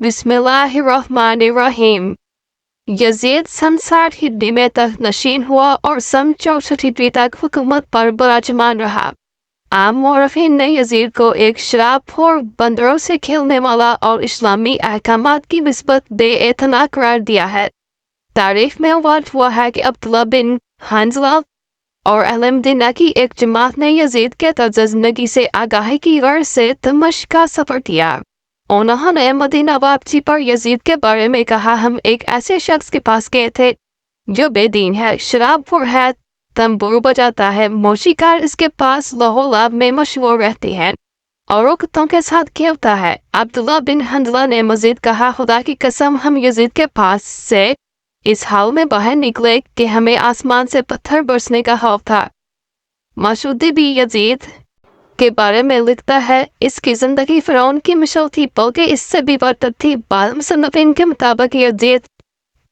बिस्मिल्लाहिर्रहमानिर्रहीम। यजीद सन 60 हिजरी में तख्त नशीन हुआ और सन 64 हिजरी तक हुकूमत पर विराजमान रहा। आम मौरखीन ने यजीद को एक शराबखोर, बंदरों से खेलने वाला और इस्लामी अहकामात की निस्बत बेइतना करार दिया है। तारीख में वाक़ हुआ है कि अब्दुल्ला बिन हंज़ला और अहमदीना की एक जमात ने यजीद के तर्ज़ ज़िंदगी से आगाही की गर्ज से दमिश्क का सफ़र किया। उन्होंने मदीना वापसी पर यजीद के बारे में कहा, हम एक ऐसे शख्स के पास गए थे जो बेदीन है, शराबखोर है, तंबूर बजाता है, मौसीकार इसके पास लहौलाब में मशहूर रहती है और कुत्तों के साथ खेलता है। अब्दुल्ला बिन हंज़ला ने मजीद कहा, खुदा की कसम हम यजीद के पास से इस हाल में बाहर निकले कि हमें आसमान से पत्थर बरसने का खौफ था। मसूदी भी यजीद के बारे में लिखता है, इसकी जिंदगी फिरौन की मिसाल थी, बल्कि इससे भी बदतर थी। बाद मुसन्निफीन के मुताबिक यजीद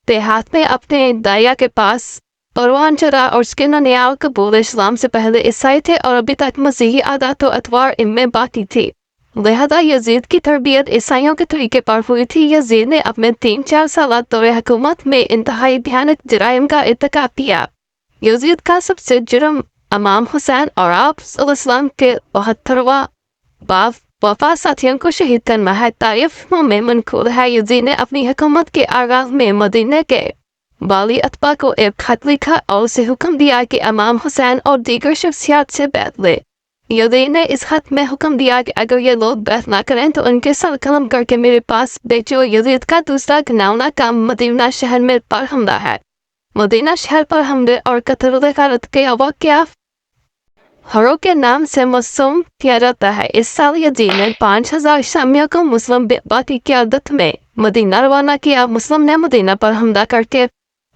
देहात में अपने दाया के पास परवान चढ़ा और उसके ननियाल कबूल इस्लाम से पहले ईसाई थे और अभी तक मसीही आदत और अतवार इनमें बाकी थी। लिहाजा यजीद की तरबियत ईसाइयों के तरीके पर हुई थी। यजीद ने अपने 3-4 साल दौरे हुकूमत में इंतहाई भयानक जराइम का इर्तिकाब किया। यजीद का सबसे जुर्म इमाम हुसैन और आप सल्लल्लाहु के 72वां बाप वफा साथियों को शहीद करना है। तारीफों में मनकूल है, यजीद ने अपनी हुकूमत के आगाज में मदीने के वाली अतबा को एक खत लिखा और उसे हुक्म दिया कि इमाम हुसैन और दीगर शख्सियात से बैत ले। यजीद ने इस खत में हुक्म दिया कि अगर ये लोग बैत ना करें तो उनके साथ कलम करके मेरे पास भेजो। यजीद का दूसरा घिनौना काम मदीना शहर में पर हमला है। मदीना शहर पर हमले और कत्ल के वाक़या हरों के नाम से मौसूम किया जाता है। इस साल यजीद ने 5000 शामियों को मुस्लिम बाकी की आदत में मदीना रवाना किया। मुस्लिम ने मदीना पर हमला करके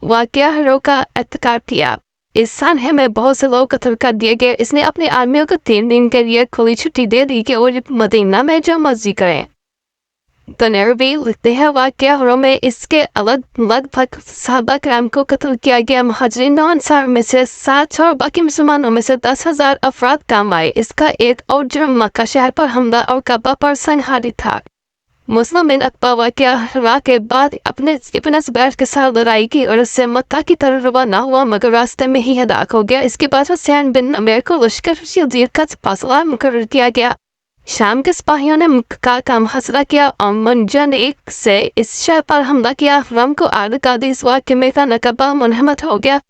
वाक़या हरों का एहतिकाब किया। इस सानहे में बहुत से लोग कत्ल कर दिए गए। इसने अपने आर्मियों को 3 दिन के लिए खुली छुट्टी दे दी कि वो मदीना में जो मर्जी करें। तनरवी लिखते हैं, वाक़या हरों में इसके अलग लगभग सहाबा किराम को कत्ल किया गया। मुहाजिरीन और अंसार में से 7 और बाकी मुसलमानों में से 10,000 अफराद काम आए। इसका एक और जुर्म मक्का शहर पर हमला और कब्बा पर संहारी था। मुस्लिम बिन अकबा वाक़या हरा के बाद अपने इब्न ज़ुबैर के साथ लड़ाई की और उससे मक्का की तरफ रवाना हुआ, मगर रास्ते में ही हलाक हो गया। इसके बाद हुसैन बिन अमीर को लश्कर यजीद का फासला मुकर्रर किया गया। शाम के सिपाहियों ने मक्का का मुहासरा किया और मंजनीक से इस शहर पर हमला किया। रम को आदि इस वाक़े में का नकबा मुनहमद हो गया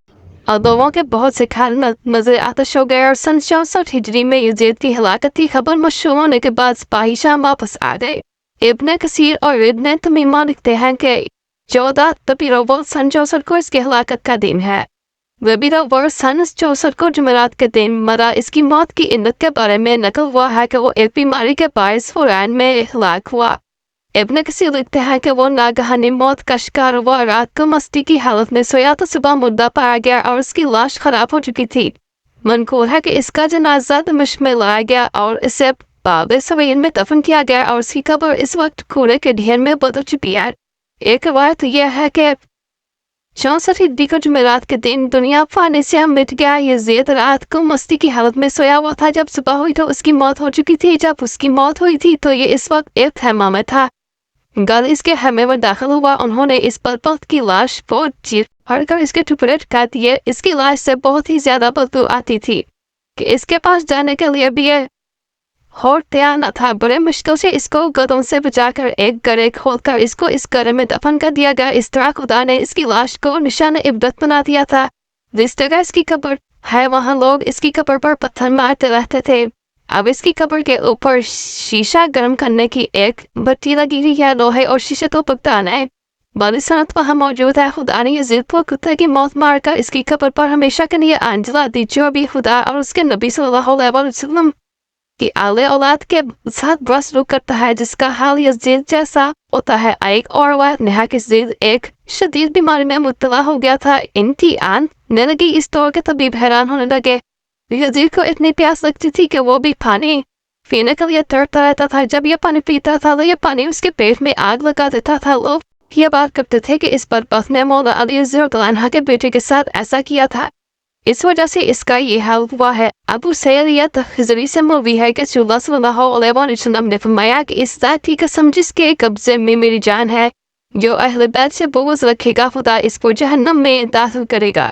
और लोगों के बहुत से खाल नजर आतश हो गए और सन 64 हिजरी में यजीद की हलाकत की खबर मशहूर होने के बाद सिपाही शाम वापस आ गए। इब्न कसीर और इब्न तमीमा लिखते हैं कि 14 रबीउल अव्वल सन 64 को इसकी हलाकत का दिन है। रबीउल अव्वल सन 64 को जुमेरात के दिन मरा। इसकी मौत की इल्लत के बारे में नकल हुआ है कि वो एक बीमारी के बायस फौरन में हलाक हुआ। इब्न कसीर लिखते हैं कि वो नागहानी मौत का शिकार हुआ। रात को मस्ती की हालत में सोया तो सुबह मुर्दा पाया गया और उसकी लाश खराब हो चुकी थी। मनकूल है कि इसका जनाजा दमिश्क में लाया गया और इसे बाब सवीर में दफन किया गया और उसकी कब्र इस वक्त कूड़े के ढेर में बदल चुकी है। एक रवायत यह है कि 64 हिजरी को जुमेरात के दिन दुनिया फाने से मिट गया। यजीद रात को मस्ती की हालत में सोया हुआ था। जब सुबह हुई तो उसकी मौत हो चुकी थी। जब उसकी मौत हुई थी तो ये इस वक्त एक खैमा में था। गल इसके खैमे में दाखिल हुआ। उन्होंने इस बदबख्त की लाश को चीर फाड़ कर इसके टुकड़े काट दिए। इसकी लाश से बहुत ही ज्यादा बदबू आती थी कि इसके पास जाने के लिए भी और तैयार न था। बड़े मुश्किल से इसको गदों से बचाकर एक गड्ढे खोदकर इसको इस गड्ढे में दफन कर दिया गया। इस तरह खुदा ने इसकी लाश को निशान इबरत बना दिया था। जिस जगह इसकी कब्र है वहाँ लोग इसकी कब्र पर पत्थर मारते रहते थे। अब इसकी कब्र के ऊपर शीशा गर्म करने की एक भट्टी लगी हुई है। लोहे और शीशे को पकड़ाने वाली सनत वहाँ मौजूद है। खुदा ने यजीद को कुत्ते की मौत मारकर इसकी कब्र पर हमेशा के लिए आंजला दी, जो भी खुदा और उसके नबी सल्लल्लाहु अलैहि वसल्लम कि आले औलाद के साथ बसलूक करता है, जिसका हाल यजीद जैसा होता है। एक और वाक़ है कि यजीद एक शदीद बीमारी में मुब्तला हो गया था। इम्तिहान ने लगी इस दौर के तबीब हैरान होने लगे। यजीद को इतनी प्यास लगती थी कि वो भी पानी पीने के लिए तड़पता रहता था। जब ये पानी पीता था तो ये पानी उसके पेट में आग लगा देता था। लोग ये बात करते थे कि इस बदबख्त ने मौला अली रज़ियल्लाहु अन्हु के बेटे के साथ ऐसा किया था। اس وجہ سے اس کا یہ حال ہوا ہے۔ ابو سعید خضری سے مروی ہے کہ رسول اللہ صلی اللہ علیہ وسلم نے فرمایا کہ اس ذات کی قسم جس کے قبضے میں میری جان ہے، جو اہل بیت سے بغض رکھے گا خدا اس کو جہنم میں داخل کرے گا۔